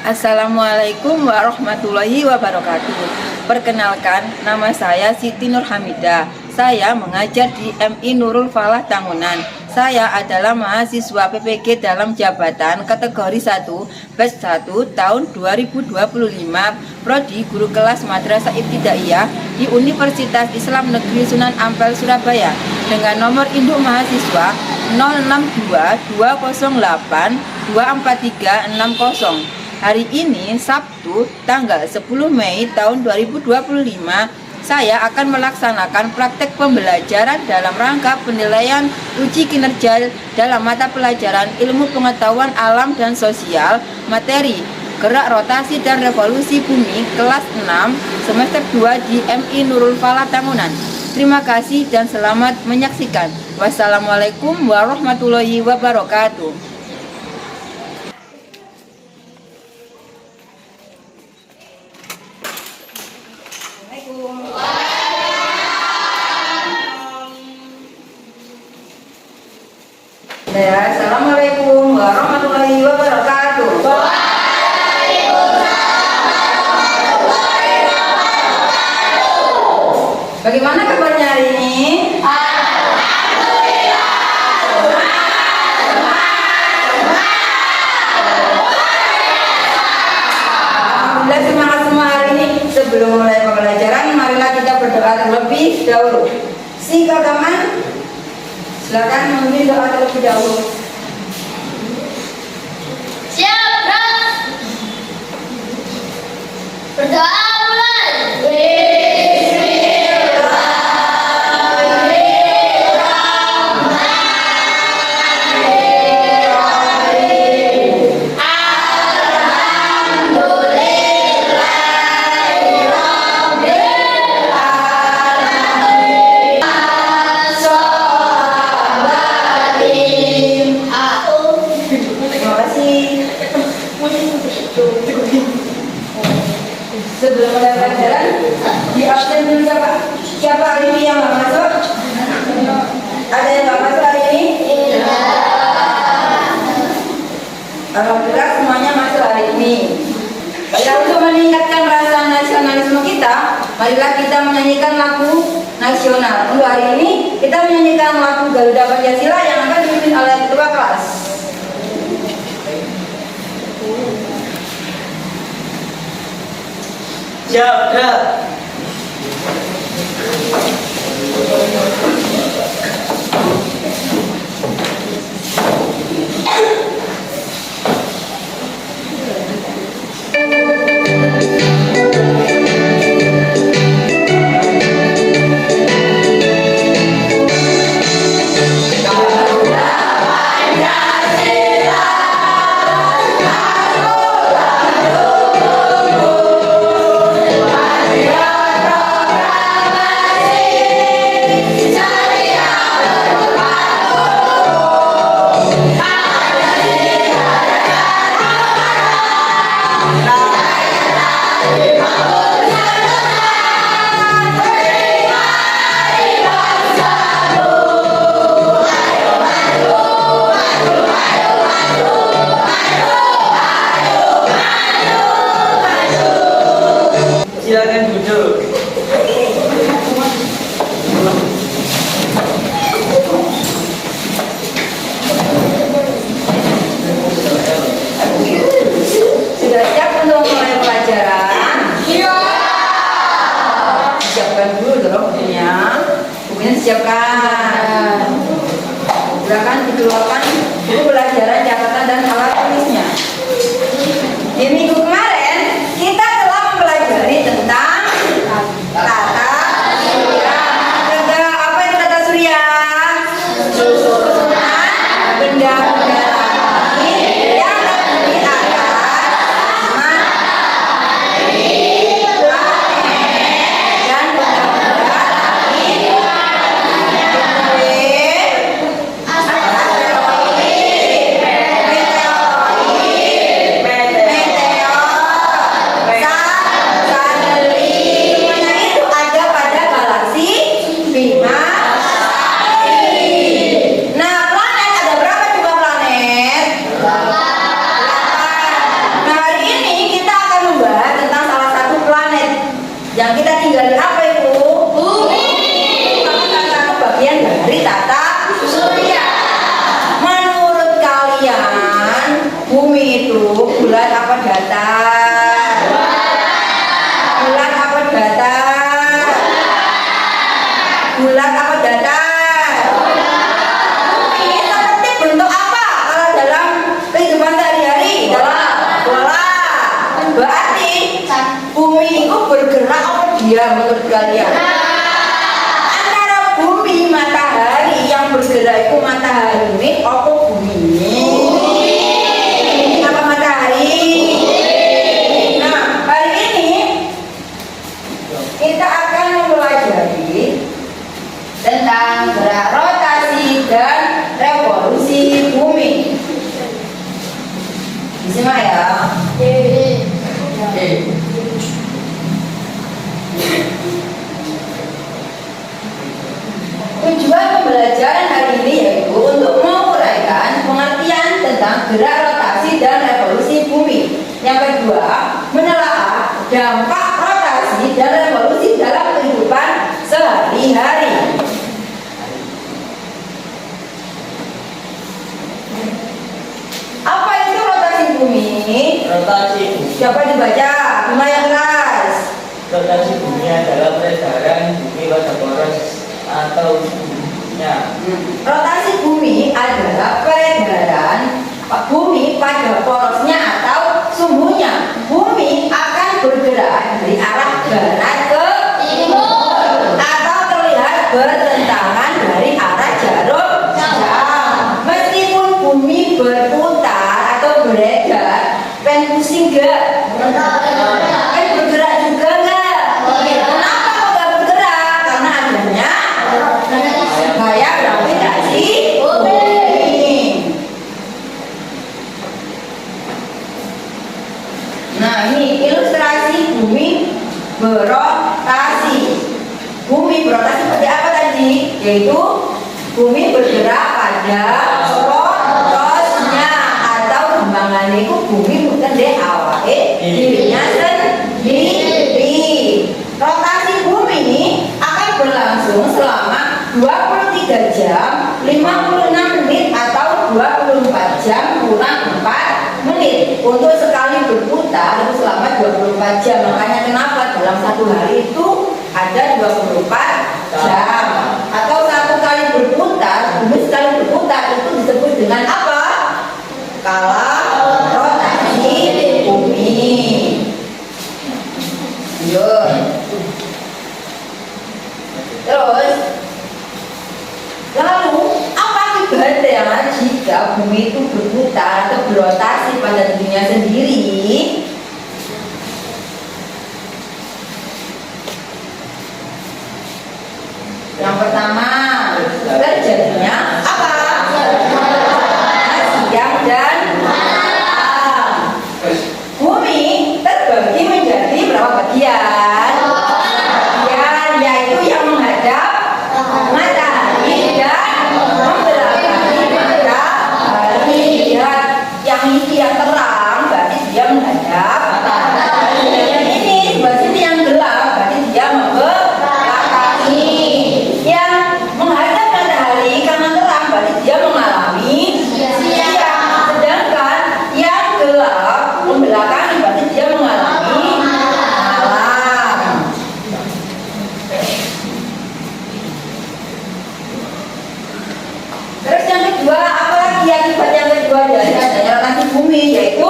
Assalamualaikum warahmatullahi wabarakatuh. Perkenalkan, nama saya Siti Nur Hamidah. Saya mengajar di MI Nurul Falah Tangunan. Saya adalah mahasiswa PPG dalam jabatan kategori 1 batch 1 tahun 2025, prodi guru kelas Madrasah Ibtidaiyah di Universitas Islam Negeri Sunan Ampel Surabaya dengan nomor induk mahasiswa 062 208 24360. Hari ini Sabtu tanggal 10 Mei tahun 2025, saya akan melaksanakan praktek pembelajaran dalam rangka penilaian uji kinerja dalam mata pelajaran Ilmu Pengetahuan Alam dan Sosial materi Gerak Rotasi dan Revolusi Bumi kelas 6 semester 2 di MI Nurul Falah Tangunan. Terima kasih dan selamat menyaksikan. Wassalamualaikum warahmatullahi wabarakatuh. Ya, Assalamualaikum warahmatullahi wabarakatuh. Bagaimana kabarnya hari ini? Alhamdulillah, semangat semua hari ini. Sebelum mulai pembelajaran, marilah kita berdoa terlebih dahulu. Si Kagaman, silakan memimpin doa terlebih dahulu. Siap, Ras. Berdoa mulai. Sebelum mulai pelajaran, di absen dulu siapa? Siapa hari ini yang nggak masuk? Ada yang nggak masuk hari ini? Alhamdulillah semuanya masuk hari ini. Ya, untuk meningkatkan rasa nasionalisme kita, marilah kita menyanyikan lagu nasional. Untuk hari ini kita menyanyikan lagu Garuda Pancasila yang akan dipimpin oleh ketua kelas. Siap, gerak. Silakan duduk. Sudah siap untuk mulai pelajaran? Iya. Siapkan dulu dong bukunya. Bukunya disiapkan. Silakan dikeluarkan buku pelajaran, catatan dan alat tulisnya. Di minggu kemarin kita telah mempelajari tentang tata surya. Apa itu tata surya? Susunan benda-benda langit yang terdiri atas matahari, planet, dan benda-benda langit. bergerak itu matahari ini apa bumi ini? Apa matahari? Nah, hari ini kita akan mempelajari tentang gerak rotasi dan revolusi bumi. Disimak ya. Tujuan pembelajaran hari ini yaitu untuk menguraikan pengertian tentang gerak rotasi dan revolusi bumi. Yang kedua, menelaah dampak rotasi dan revolusi dalam kehidupan sehari-hari. Apa itu rotasi bumi? Rotasi bumi. Siapa dibaca? Lumayan keras. Rotasi bumi adalah peredaran bumi pada poros atau sumbunya. Rotasi bumi adalah peredaran bumi pada porosnya atau sumbunya. Bumi akan bergerak dari arah barat ke timur atau terlihat bertentangan dari arah jarum jam. Meskipun bumi berputar atau beredar, pen pusing gak? Pen bergerak juga gak? Kenapa kok gak bergerak? Karena adanya gaya gravitasi bumi. Nah, ini ilustrasi bumi berotasi. Bumi berotasi seperti apa tadi? Yaitu bumi bergerak pada porosnya atau gampangannya itu bumi bukan deh awake dirinya sendiri. Rotasi bumi ini akan berlangsung selama 23 jam, 56 menit atau 24 jam kurang 4 menit. Untuk sekali berputar itu selama 24 jam. Makanya kenapa dalam satu hari itu ada 24 jam. Atau satu kali berputar, bumi sekali berputar itu disebut dengan apa? Skala rotasi bumi. Yuk. Terus, lalu apa akibatnya jika bumi itu berputar atau berotasi pada dirinya sendiri? Yang pertama, terjadinya apa? Siang dan malam. Bumi terbagi menjadi berapa bagian? Yaitu yang menghadap matahari dan membelakangi matahari. Yang ini yang terang berarti dia menghadap matahari. Yang ini sebelah sini yang gelap berarti dia membelakangi. Yang menghadap matahari karena terang berarti dia mengalami siang. Sedangkan yang gelap membelakangi berarti dia mengalami malam. Terus yang kedua, apalagi akibat yang kedua dari adanya rotasi bumi, yaitu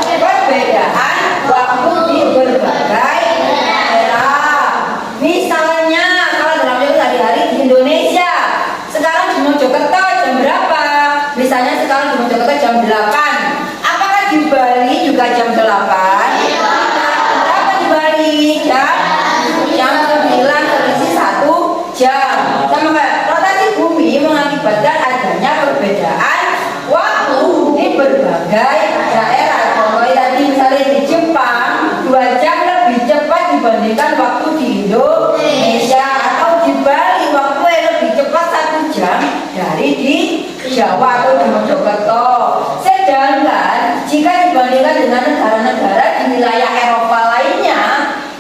perbedaan waktu di berbagai daerah. Misalnya kalau dalam sehari-hari di Indonesia, sekarang di Mojokerto jam berapa? Misalnya sekarang di Mojokerto jam 8. Apakah di Bali juga jam 8? Berapa di Bali? Jam 9 selisih 1 jam. Sama kayak rotasi bumi mengakibatkan adanya perbedaan waktu di berbagai daerah. Contohnya tadi misalnya di Jepang 2 jam lebih cepat dibandingkan waktu di Indonesia, atau di Bali waktu yang lebih cepat 1 jam dari di Jawa atau di Mojokerto. Sedangkan jika dibandingkan dengan negara-negara di wilayah Eropa lainnya,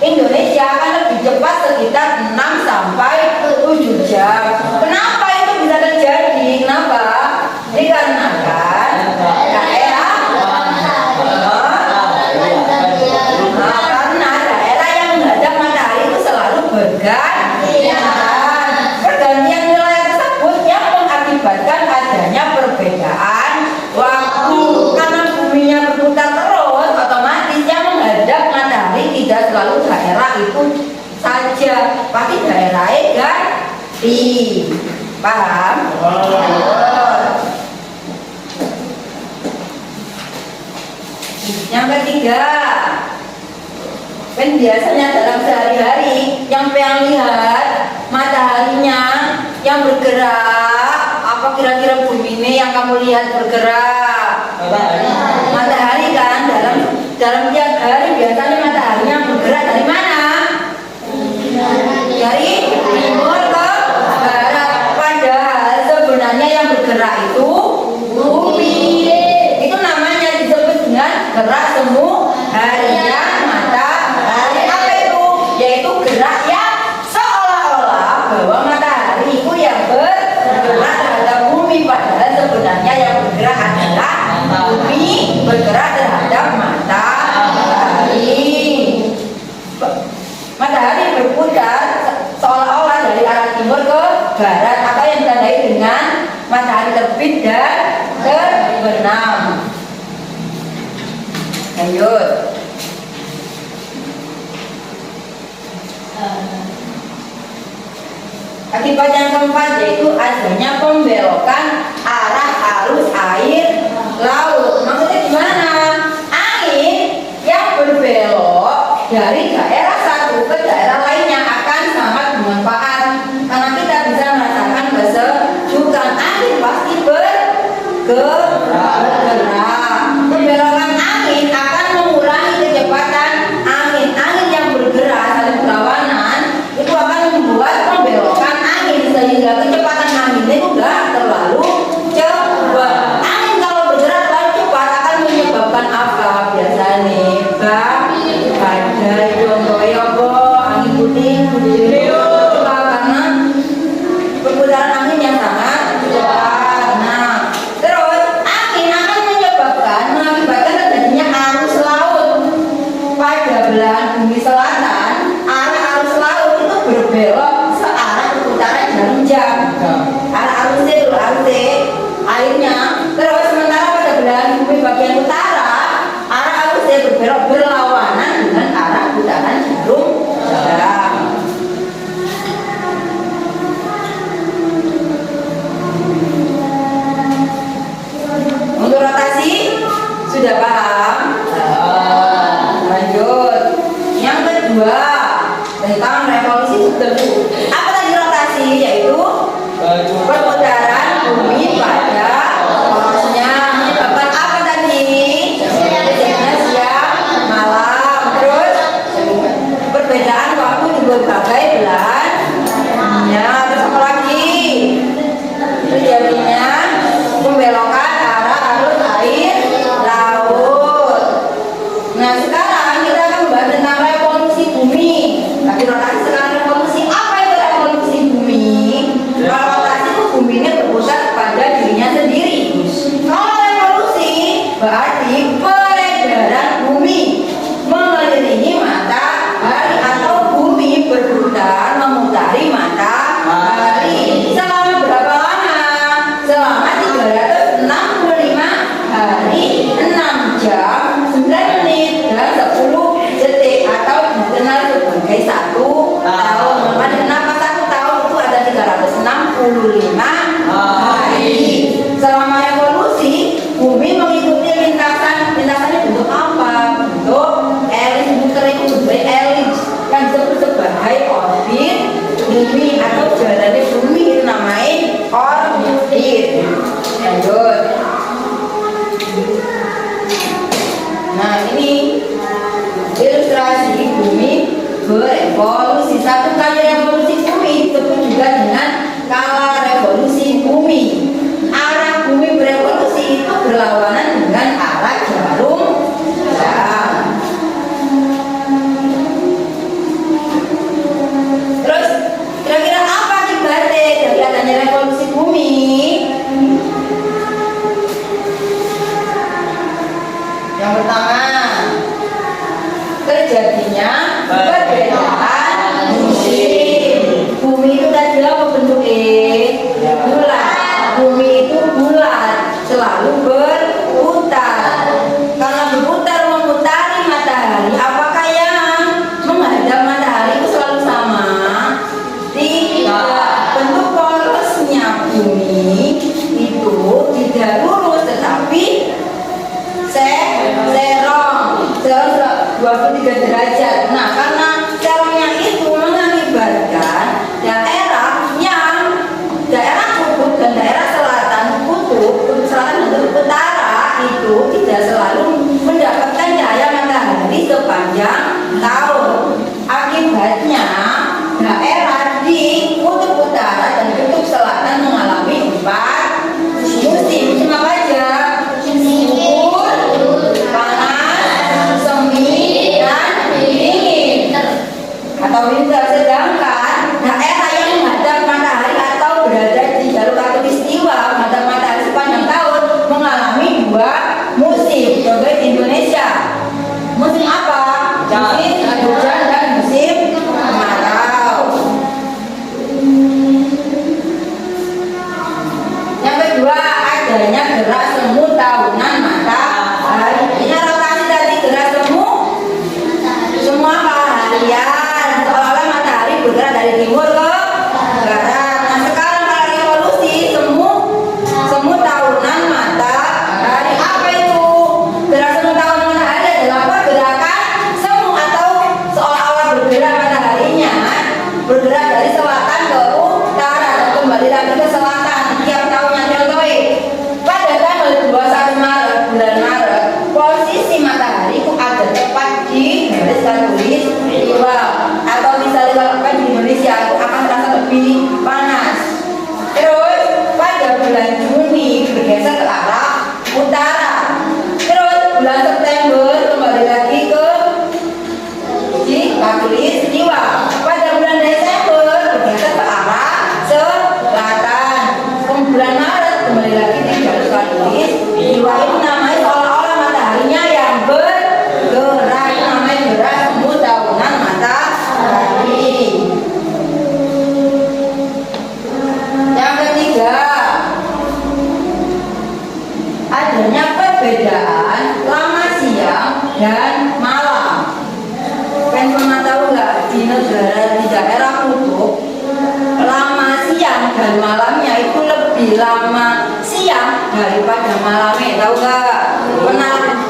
Indonesia akan lebih cepat sekitar 6 sampai 7 jam. Kenapa itu bisa terjadi? Kenapa? Dikarenakan daerah karena daerah yang menghadap matahari itu selalu bergantian. Pergantian wilayah tersebut yang mengakibatkan adanya perbedaan waktu. Karena buminya berputar terus, otomatis yang menghadap matahari tidak selalu daerah itu saja, pasti daerahnya ganti. Paham? Yang ketiga, kan biasanya dalam sehari-hari yang pengen lihat mataharinya yang bergerak, apa kira-kira bumi ini yang kamu lihat bergerak? Matahari kan dalam tiap hari biasanya mataharinya bergerak dari mana? Dari timur ke barat. Padahal sebenarnya yang bergerak itu bumi. Itu namanya disebut dengan gerak semu harian matahari. Apa itu? Yaitu gerak yang seolah-olah bahwa matahari itu yang bergerak terhadap bumi. Padahal sebenarnya yang bergerak adalah bumi bergerak terhadap matahari. Matahari berputar seolah-olah dari arah timur ke barat, atau yang ditandai dengan matahari terbit dan terbenam. Lanjut. Akibat yang keempat yaitu adanya pembelokan arah arus air laut. Maksudnya gimana? Angin yang berbelok dari daerah satu ke daerah lainnya akan sangat bermanfaat karena kita bisa merasakan kesejukan. Angin pasti bergerak. Pembelokan angin akan mengurangi kecepatan angin. Angin yang bergerak saling berlawanan itu akan membuat pembelokan angin sehingga kecepatan angin itu enggak terlalu cepat. Angin kalau bergerak terlalu cepat akan menyebabkan apa biasanya? Badai contohnya angin puting beliung karena perputaran angin yang sangat cepat. Nah, terus angin akan mengakibatkan terjadinya arus laut pada belahan bumi selatan. Arah arus laut itu berbelok searah perputaran jarum jam. Arah arusnya dulu airnya. Terus sementara pada belahan bumi bagian utara arah arusnya berbelok berlawanan dengan arah putaran jarum jam. Untuk rotasi sudah paham? Lanjut. Yang kedua tentang revolusi subterfuge. Apa tadi rotasi? Yaitu perputaran bumi pada porosnya menyebabkan apa tadi? Siang malam. Terus perbedaan waktu di berbagai belahan dunia. Terus apa lagi? Terjadinya pembelokan arah arus air laut. Nah, sekarang kita akan membahas tentang revolusi bumi. Tapi rotasi sekarang revolusi. Apa itu revolusi bumi? Kalau rotasi itu bumi ini berpusat pada dirinya sendiri. Kalau revolusi berarti peredaran bumi mengelilingi matahari atau bumi berputar memutari matahari. Selama berapa lama? Selama 365 hari, 6 jam, 9 menit, dan 10 detik atau dikenal sebagai 1 tahun. Kenapa 1 tahun? Itu ada 365 hari. Selama revolusi, bumi mengikuti lintasannya bentuk apa? Bentuk elips. Muter itu bentuk elips yang disebut sebagai orbit bumi atau jalannya bumi, itu namanya orbit. Lanjut. Nah, ini ilustrasi bumi berevolusi. Satu kali revolusi bumi disebut juga dengan kala revolusi bumi. Arah bumi berevolusi itu berlawanan dengan arah jarum jam. Terus kira-kira apa akibatnya dari adanya revolusi bumi? derajat. Nah, karena caranya itu mengakibatkan daerah kutub dan daerah selatan, kutub selatan dan kutub utara itu tidak selalu mendapatkan cahaya matahari sepanjang tahun. Akibatnya daerah di kutub utara dan kutub selatan mengalami 4 musim. Musim apa aja? Gugur, panas, semi, dan dingin atau winter. Sedangkan daerah yang menghadap matahari atau berada di jalur khatulistiwa menghadap matahari sepanjang tahun mengalami 2 musim. Coba di Indonesia, musim apa? Musim hujan dan musim kemarau. Yang kedua, adanya gerak semu tahunan matahari. Ini rotasi dari gerak semu apa? Harian. Seolah-olah matahari bergerak dari timur ke barat. Nah, sekarang kalau revolusi semu tahunan matahari, apa itu? Gerak semu tahunan matahari adalah apa? Gerakan semu atau seolah-olah bergerak mataharinya bergerak dari selatan ke utara dan kembali lagi ke selatan tiap tahunnya. Contohnya pada tanggal 21 Maret, bulan Maret, posisi matahari itu ada tepat di garis khatulistiwa, atau misalnya kalau di Indonesia itu akan terasa lebih panas. Terus pada bulan Juni bergeser ke arah utara. Terus bulan September kembali lagi ke di khatulistiwa. Pada bulan Desember bergeser ke arah selatan. Bulan Maret kembali lagi di garis khatulistiwa. Itu namanya seolah-olah mataharinya yang bergerak. Itu namanya gerak semu tahunan matahari. Yang ketiga, adanya perbedaan lama siang dan malam. Kalian pernah tahu nggak di daerah kutub lama siang dan malamnya itu lebih lama siang daripada malamnya, tahu nggak?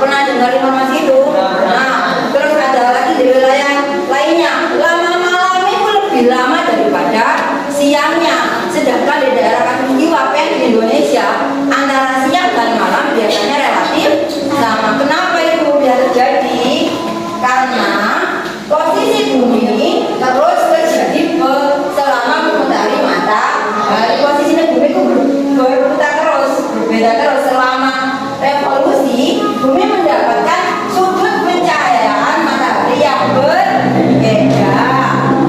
Pernah dengar informasi itu? Nah, terus ada lagi di wilayah lainnya lama malamnya itu lebih lama daripada siangnya. Sedangkan di daerah khatulistiwa di Indonesia antara siang dan malam biasanya relatif sama. Kenapa itu bisa terjadi? Karena posisi bumi terus terjadi selama memutari matahari. Posisinya bumi itu berputar terus, berbeda terus selama revolusi. Bumi mendapatkan sudut pencahayaan matahari yang berbeda.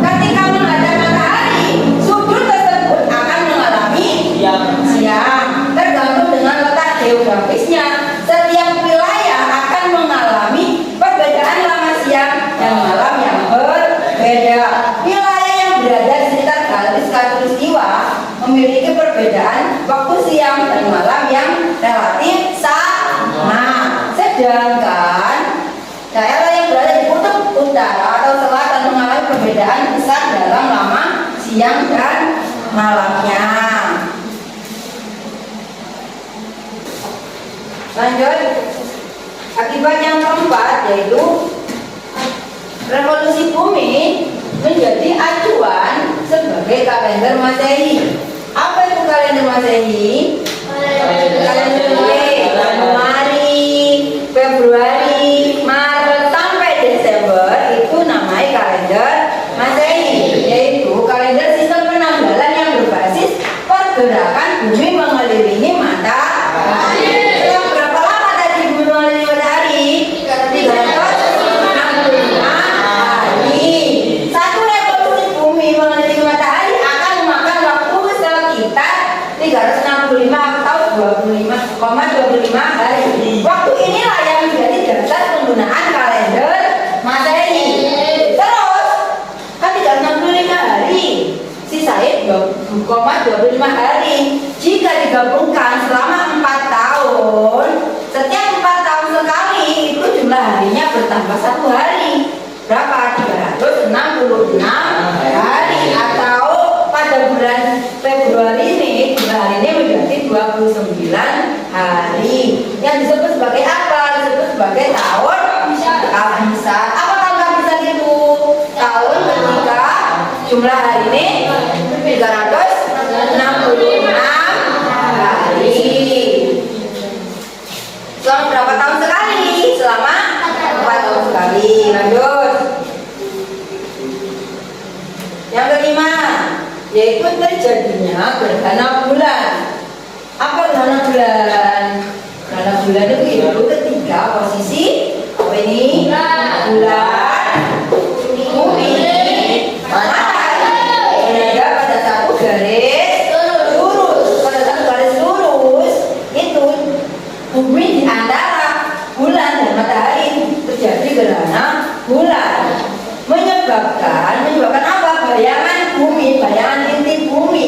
Ketika menghadap matahari, sudut tersebut akan mengalami siang. Tergantung dengan letak geografisnya, setiap wilayah akan mengalami perbedaan lama siang dan malam yang berbeda. Wilayah yang berada di sekitar garis khatulistiwa memiliki perbedaan waktu siang dan malam yang relatif sama. Sedangkan daerah yang berada di kutub utara atau selatan mengalami perbedaan besar dalam lama siang dan malamnya. Lanjut, akibat yang keempat yaitu revolusi bumi menjadi acuan sebagai kalender Masehi. Apa itu kalender Masehi? Kalender Januari, Februari, Maret sampai Desember itu namanya kalender Masehi, yaitu kalender sistem penanggalan yang berbasis pergerakan bumi mengelilingi matahari. Berapa lama tadi bumi mengelilingi matahari? 365 hari. Satu revolusi bumi mengelilingi matahari akan memakan waktu sekitar 365 atau 25,25 hari. Waktu inilah yang menjadi dasar penggunaan kalender Masehi. Terus kan 365 hari, sisanya 2,25 hari. Jika digabungkan selama 4 tahun, setiap 4 tahun sekali itu jumlah harinya bertambah 1 hari. Berapa? 366 hari. Atau pada bulan Februari ini, jumlah hari ini menjadi 29 hari. Yang disebut sebagai apa? Disebut sebagai tahun kabisat. Apa tahun kabisat? yaitu terjadinya gerhana bulan. Apa gerhana bulan? Gerhana bulan itu ketika posisi apa ini? Bulan, bumi, matahari berada pada satu garis lurus. Pada satu garis lurus itu bumi di antara bulan dan matahari terjadi gerhana bulan. Menyebabkan apa? Bayangan bumi, bayangan inti bumi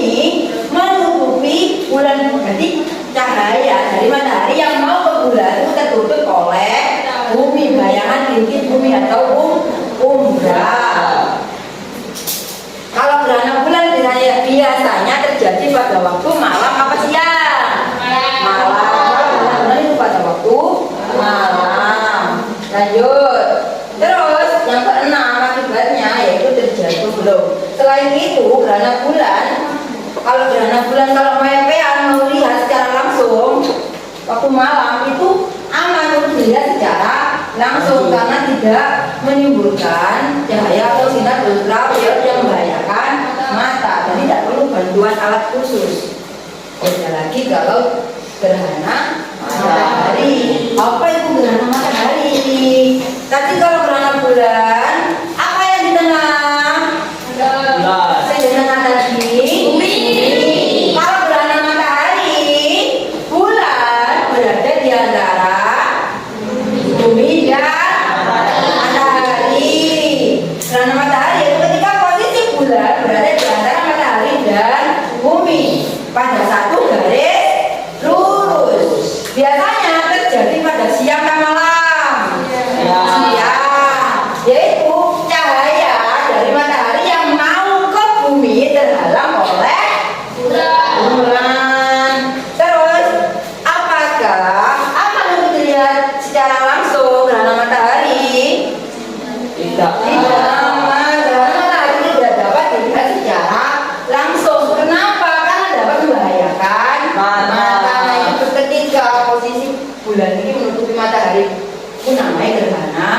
menutupi bulan. Jadi cahaya dari matahari yang mau ke bulan itu tertutup oleh bumi, bayangan inti bumi atau umbra. Kalau gerhana bulan biasanya terjadi pada waktu malam apa siang? Malam. Gerhana bulan itu pada waktu malam. Lanjut. Terus yang keenam akibatnya yaitu terjadi belum. Selain itu gerhana bulan, kalau mepean mau lihat secara langsung waktu malam itu aman untuk dilihat secara langsung karena tidak menimbulkan cahaya atau sinar ultraviolet yang membahayakan mata dan tidak perlu bantuan alat khusus. Beda lagi kalau gerhana matahari. Apa itu gerhana matahari? Tadi kalau gerhana bulan, apa yang di tengah? Saya di tengah tadi. Bumi. Kalau gerhana matahari, bulan berada di antara bumi dan matahari. Gerhana matahari itu ketika posisi bulan berada di antara matahari dan bumi pada satu garis lurus. Biasanya terjadi pada siang dan malam. Siang, yaitu cahaya dari matahari yang mau ke bumi terhalang oleh bulan. Terus, apakah aman untuk dilihat secara langsung gerhana matahari? Tidak. Tidak aman. Gerhana matahari tidak dapat dilihat secara langsung. Kenapa? Karena dapat membahayakan mata. Nah, itu ketika posisi bulan ini menutupi matahari itu namanya gerhana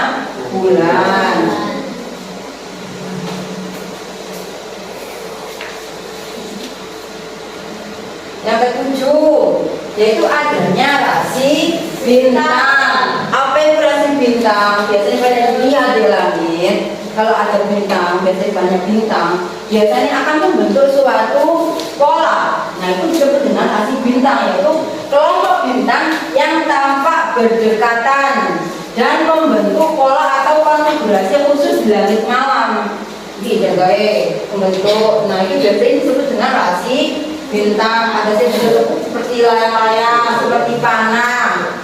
bulan. Yang ketujuh yaitu adanya rasi bintang. Apa itu rasi bintang? Biasanya pada lihat di langit, kalau ada bintang, biasanya banyak bintang, biasanya akan membentuk suatu pola. Nah, itu disebut dengan rasi bintang, yaitu kelompok bintang yang tampak berdekatan dan membentuk pola atau konfigurasi khusus di langit malam. Gitu guys, membentuk. Nah, itu biasanya disebut dengan rasi bintang. Ada seperti layang-layang, seperti panah.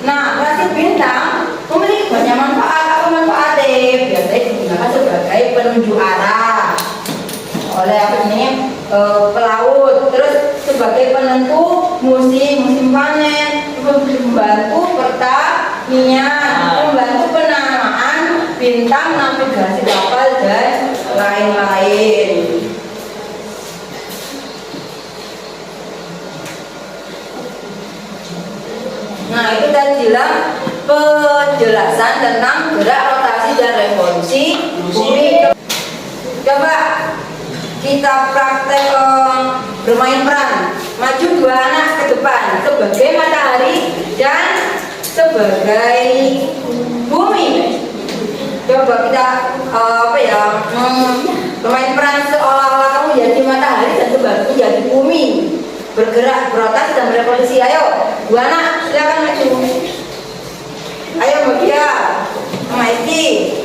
Nah, rasi bintang memiliki banyak manfaat. Apa manfaatnya? Biasanya digunakan sebagai penunjuk arah oleh pelaut, terus sebagai penentu musim panen, membantu pertanian, membantu penamaan bintang, navigasi kapal dan lain-lain. Nah, itu tadilah penjelasan tentang gerak rotasi dan revolusi bumi. Coba kita praktek bermain peran. Maju dua anak ke depan sebagai matahari dan sebagai bumi. Coba kita bermain peran seolah-olah kamu jadi matahari dan sebagai menjadi bumi. Bergerak, berotasi dan berevolusi. Ayo, dua anak silakan maju. Ayo Mutia, Mama Esti.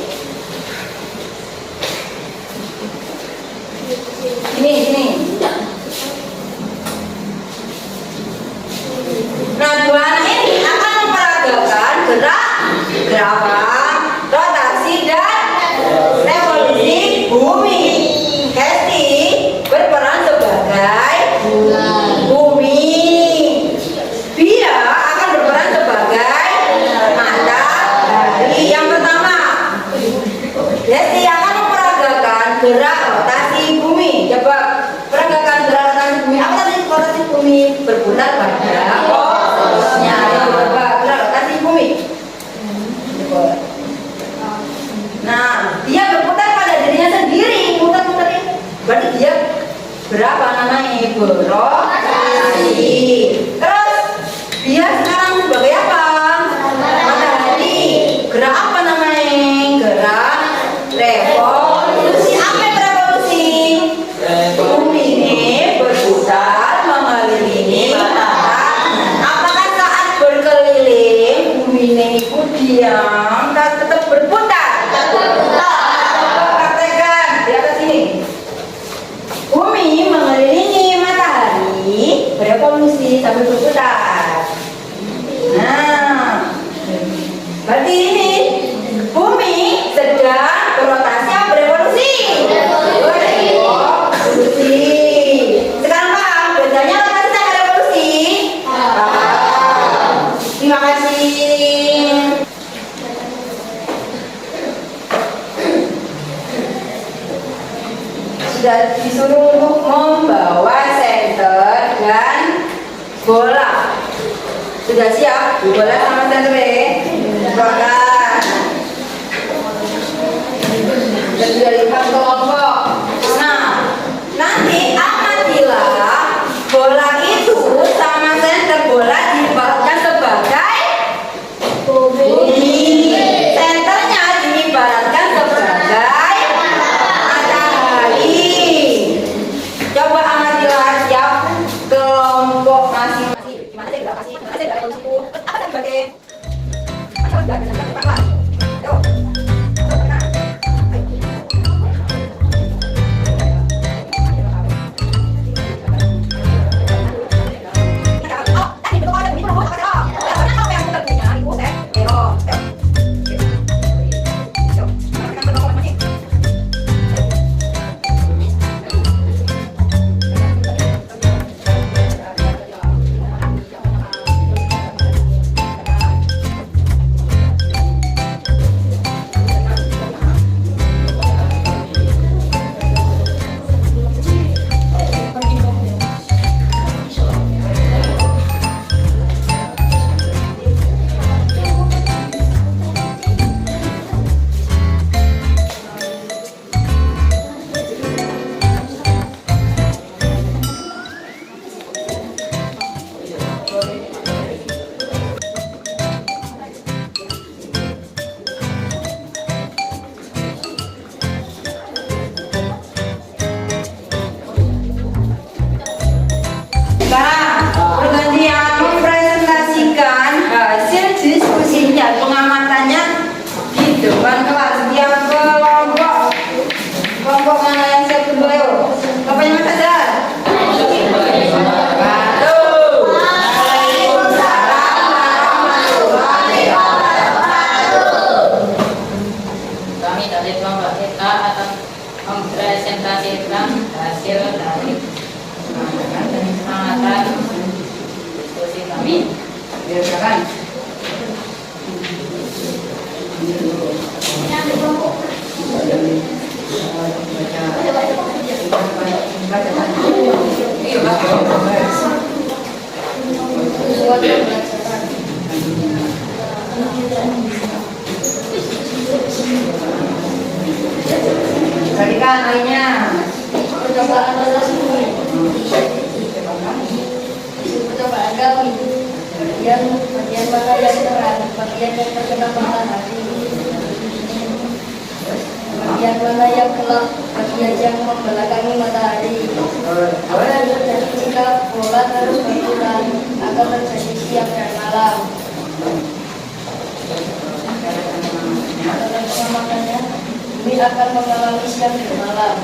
Sini. Nah, dua anak ini akan memperagakan gerak apa? Rotasi dan revolusi bumi. Esti berperan sebagai bumi. Dia akan berperan sebagai matahari. Yang pertama, berarti dia berapa namanya? Berotasi. Terus dia sekarang sebagai apa? Matahari. Gerak apa namanya? Gerak revolusi. Apa yang revolusi? Bumi ini berputar mengelilingi matahari. Apakah saat berkeliling bumi ini ikut diam dan tetap berputar? Praktekkan di atas sini. Bumi mengelilingi matahari berevolusi sampai berputar. Nah, berarti ini bumi sedang berotasi atau berevolusi? Berevolusi. Sekarang paham bedanya rotasi sama revolusi? Paham. Terima kasih. Sudah disuruh untuk membawa senter dan bola. Sudah siap? Bola sama senter ya? Silakan. Dan sudah lihat kelompok. Nah, nanti apabila bola itu sama senter bola diibaratkan sebagai bumi, senternya diibaratkan sebagai matahari. Coba amatilah siap kelompok masing-masing. Gimana sih gak kasih? Gimana sih gak ada situ? Apa yang dipakai? Apa yang dipakai? Ayo. Sekarang pergantian mempresentasikan hasil diskusinya, pengamatannya di depan kelas. Tiap kelompok, kelompok mana yang siap dulu ayo? Kelompoknya Mas Azhar. Kami dari kelompok kita akan mempresentasikan hasil dari pengamatan diskusi kami. Silakan. Berikan lainnya. Percobaan kami. Bagian mana yang terang, bagian yang terkena matahari. Bagian mana yang gelap, bagian yang membelakangi matahari. Apa yang terjadi jika bola terus berputar, akan terjadi siang dan malam. Dalam pengamatannya, bumi akan mengalami siang dan malam.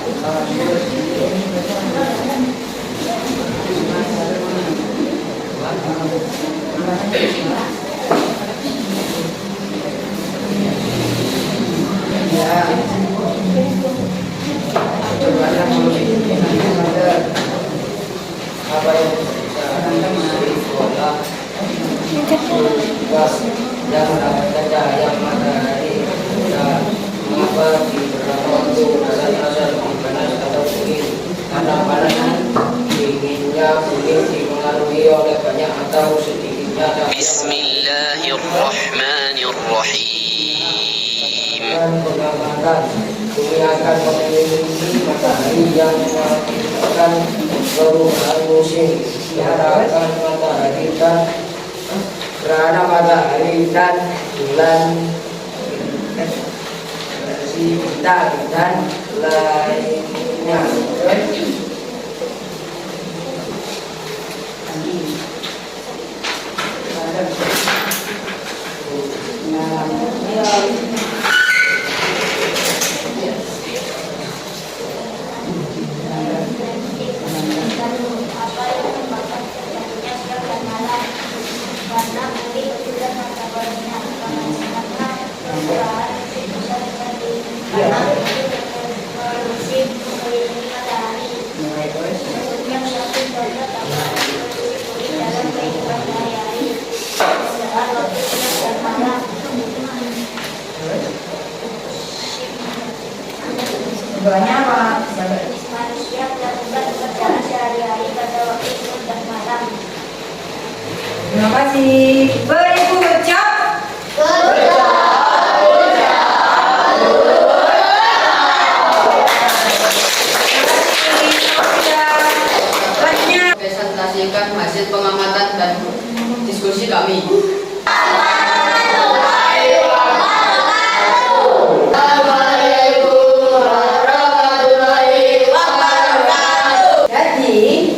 Apa yang bisa Anda menari bola yang mendapatkan cahaya matahari dan mengapa di beberapa waktu rasa lebih panas atau dingin karena panasnya dinginnya boleh dipengaruhi oleh banyak atau sedikitnya cahaya Bismillahirrahmanirrahim. dan pengamatan bumi akan memiliki matahari yang mengakibatkan perubahan musim. Diharapkan matahari dan gerhana matahari dan bulan bintang dan lainnya. Sebenarnya apa? Manusia melakukan pekerjaan sehari-hari pada waktu siang dan malam. Terima kasih. Very good job. Presentasikan hasil pengamatan dan diskusi kami. Jadi,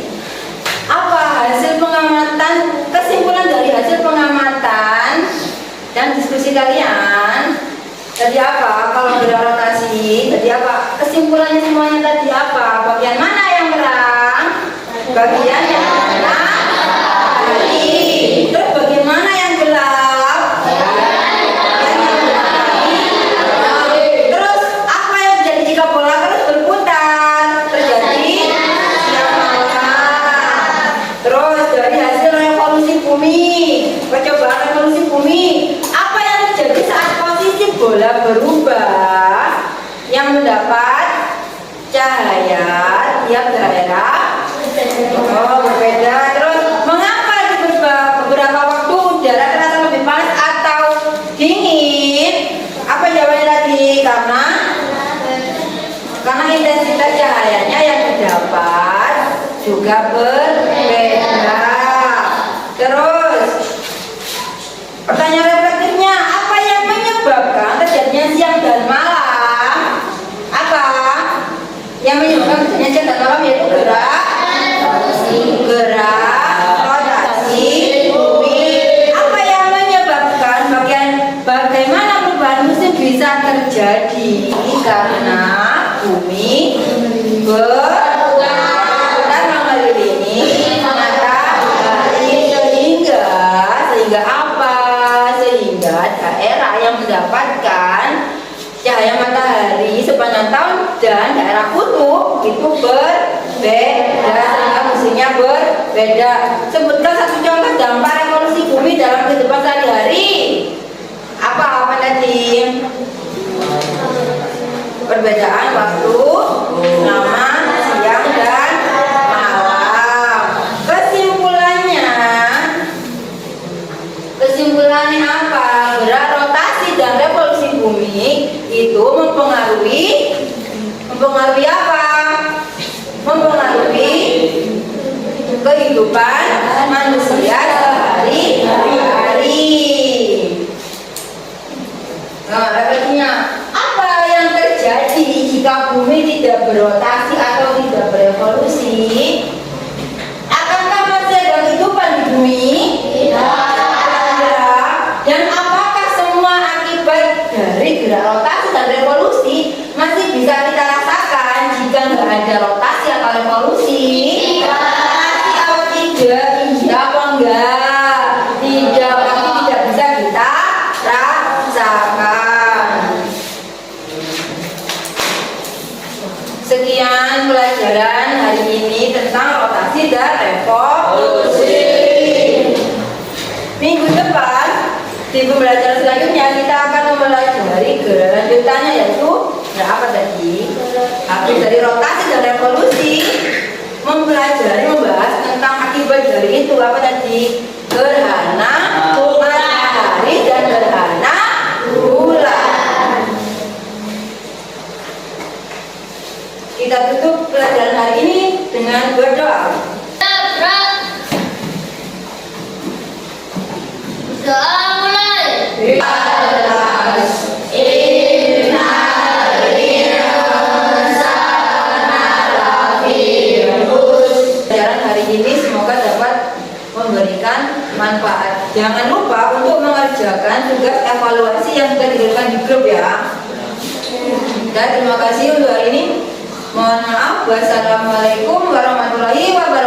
apa hasil pengamatan, kesimpulan dari hasil pengamatan dan diskusi kalian? Tadi apa? Kalau berorotasi, tadi apa? Kesimpulannya semuanya tadi apa? Bagian mana yang terang? Bagian yang matahari. Terus bagian mana yang gelap? Bagian yang matahari. Terus apa yang terjadi jika bola terus berputar? Terjadi siang malam. Terus dari hasil revolusi bumi, percobaan revolusi bumi, apa yang terjadi saat posisi bola berubah? Yang mendapat cahaya tiap daerah berbeda. Terus mengapa di beberapa waktu udara terasa lebih panas atau dingin? Apa jawabannya tadi? Karena intensitas cahayanya yang didapat juga berbeda. Terus pertanyaan reflektifnya, apa yang menyebabkan terjadinya siang dan malam? Apa yang menyebabkan terjadinya siang dan malam? Yaitu gerak rotasi bumi. Apa yang menyebabkan bagaimana perubahan musim bisa terjadi? Karena bumi berputar mengelilingi matahari, sehingga apa? Sehingga daerah yang mendapatkan cahaya matahari sepanjang tahun dan daerah kutub itu berbeda, sehingga musimnya berbeda. Sebutkan satu contoh dampak revolusi bumi dalam kehidupan sehari-hari. Apa tadi? Perbedaan waktu sama siang dan malam. Kesimpulannya apa? Gerak rotasi dan revolusi bumi itu mempengaruhi apa? Mempengaruhi kehidupan manusia sehari-hari. Nah, refleksinya, apa yang terjadi jika bumi tidak berotasi atau tidak berevolusi? Akankah masih ada kehidupan di bumi? Dan apakah semua akibat dari gerak rotasi dan revolusi masih bisa kita rasakan jika nggak ada rotasi atau revolusi? Pasti atau tidak? Iya apa enggak? Tidak, pasti tidak bisa kita rasakan. Sekian pelajaran hari ini tentang rotasi dan revolusi. Minggu depan di pembelajaran selanjutnya kita akan mempelajari gerak lanjutannya, yaitu apa tadi? Habis dari rotasi dan revolusi, membahas tentang akibat dari itu apa tadi? Gerhana matahari dan gerhana bulan. kita tutup pelajaran hari ini dengan berdoa. Doa mulai. Pelajaran hari ini semoga dapat memberikan manfaat. Jangan lupa untuk mengerjakan tugas evaluasi yang sudah diberikan di grup ya. Dan terima kasih untuk hari ini. Mohon maaf. Wassalamualaikum warahmatullahi wabarakatuh.